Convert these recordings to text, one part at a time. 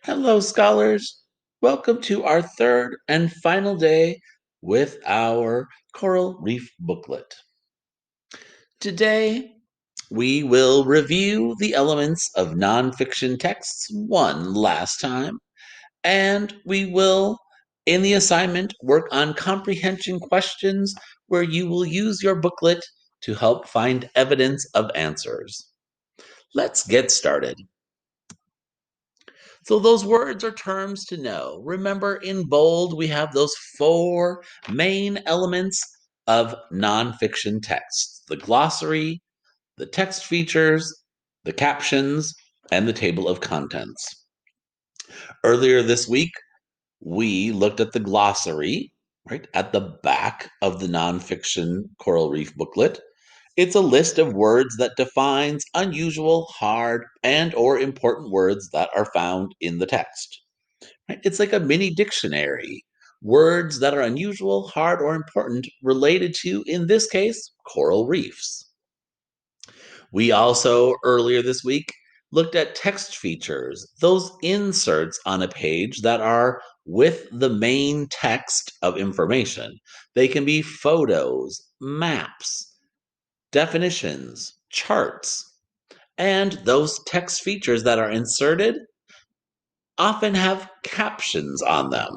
Hello, scholars. Welcome to our third and final day with our Coral Reef booklet. Today, we will review the elements of nonfiction texts one last time, and we will, in the assignment, work on comprehension questions where you will use your booklet to help find evidence of answers. Let's get started. So those words are terms to know. Remember, in bold, we have those four main elements of nonfiction texts: the glossary, the text features, the captions, and the table of contents. Earlier this week, we looked at the glossary, right, at the back of the nonfiction Coral Reef booklet. It's a list of words that defines unusual, hard, and or important words that are found in the text. Right? It's like a mini dictionary. Words that are unusual, hard, or important related to, in this case, coral reefs. We also, earlier this week, looked at text features, those inserts on a page that are with the main text of information. They can be photos, maps, definitions, charts, and those text features that are inserted often have captions on them.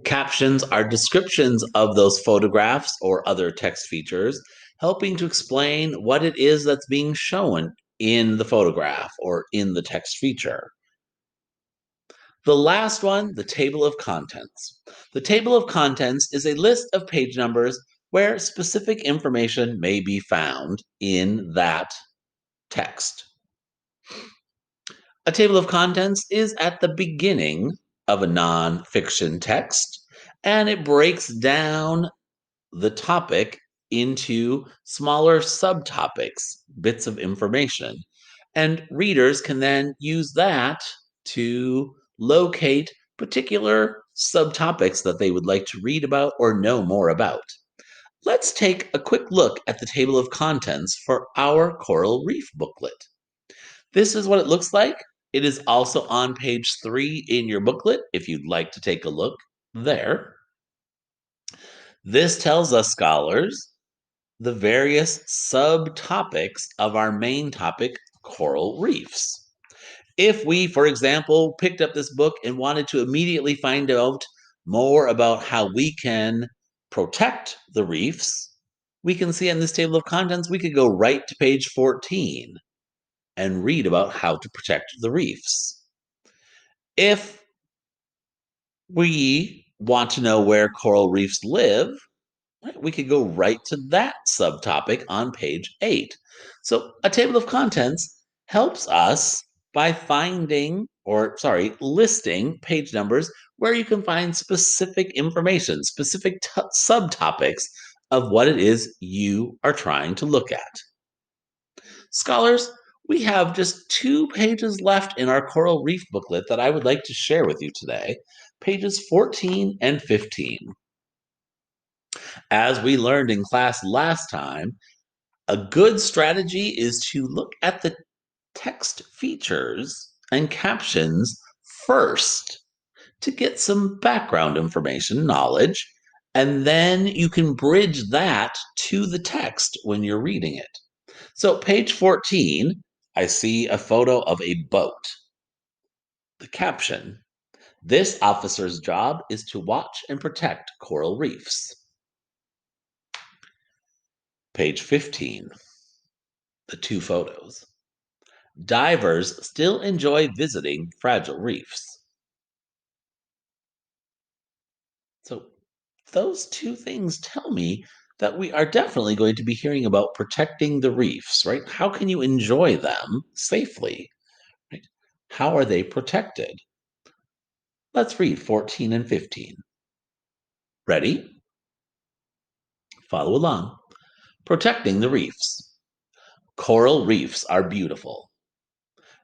Captions are descriptions of those photographs or other text features, helping to explain what it is that's being shown in the photograph or in the text feature. The last one, the table of contents. The table of contents is a list of page numbers where specific information may be found in that text. A table of contents is at the beginning of a nonfiction text, and it breaks down the topic into smaller subtopics, bits of information. And readers can then use that to locate particular subtopics that they would like to read about or know more about. Let's take a quick look at the table of contents for our Coral Reef booklet. This is what it looks like. It is also on page 3 in your booklet if you'd like to take a look there. This tells us, scholars, the various subtopics of our main topic, coral reefs. If we, for example, picked up this book and wanted to immediately find out more about how we can protect the reefs, we can see in this table of contents, we could go right to page 14 and read about how to protect the reefs. If we want to know where coral reefs live, right, we could go right to that subtopic on page 8. So a table of contents helps us by listing page numbers where you can find specific information, specific subtopics of what it is you are trying to look at. Scholars, we have just 2 pages left in our Coral Reef booklet that I would like to share with you today, pages 14 and 15. As we learned in class last time, a good strategy is to look at the text features and captions first to get some background information, knowledge, and then you can bridge that to the text when you're reading it. So, page 14, I see a photo of a boat. The caption: This officer's job is to watch and protect coral reefs. Page 15, the 2 photos. Divers still enjoy visiting fragile reefs. So, those 2 things tell me that we are definitely going to be hearing about protecting the reefs, right? How can you enjoy them safely? Right? How are they protected? Let's read 14 and 15. Ready? Follow along. Protecting the reefs. Coral reefs are beautiful.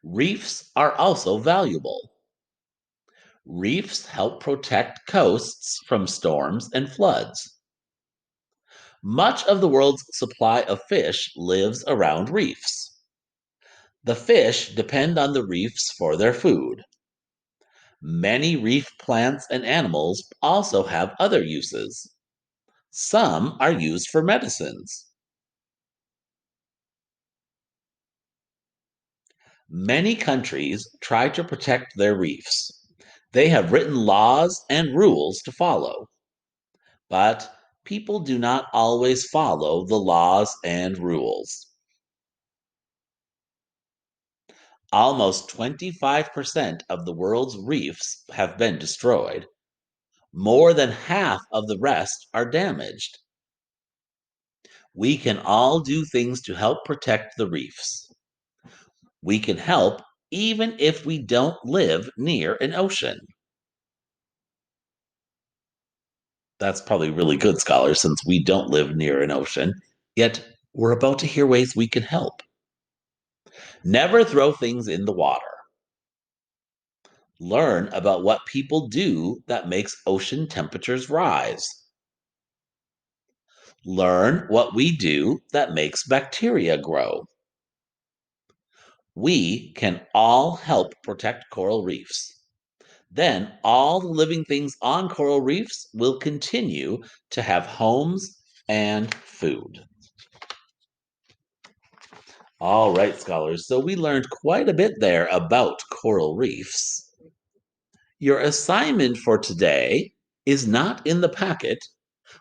Reefs are also valuable. Reefs help protect coasts from storms and floods. Much of the world's supply of fish lives around reefs. The fish depend on the reefs for their food. Many reef plants and animals also have other uses. Some are used for medicines. Many countries try to protect their reefs. They have written laws and rules to follow, but people do not always follow the laws and rules. Almost 25% of the world's reefs have been destroyed. More than half of the rest are damaged. We can all do things to help protect the reefs. We can help even if we don't live near an ocean. That's probably really good, scholars, since we don't live near an ocean. Yet, we're about to hear ways we can help. Never throw things in the water. Learn about what people do that makes ocean temperatures rise. Learn what we do that makes bacteria grow. We can all help protect coral reefs. Then all the living things on coral reefs will continue to have homes and food. All right, scholars, so we learned quite a bit there about coral reefs. Your assignment for today is not in the packet.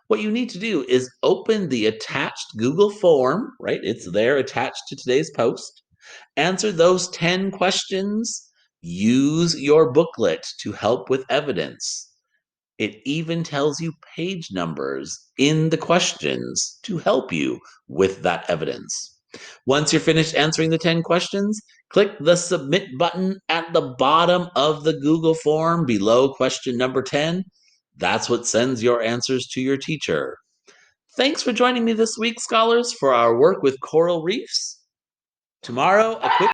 What you need to do is open the attached Google form, right? It's there attached to today's post. Answer those 10 questions. Use your booklet to help with evidence. It even tells you page numbers in the questions to help you with that evidence. Once you're finished answering the 10 questions, click the submit button at the bottom of the Google form below question number 10. That's what sends your answers to your teacher. Thanks for joining me this week, scholars, for our work with coral reefs. Tomorrow, a quick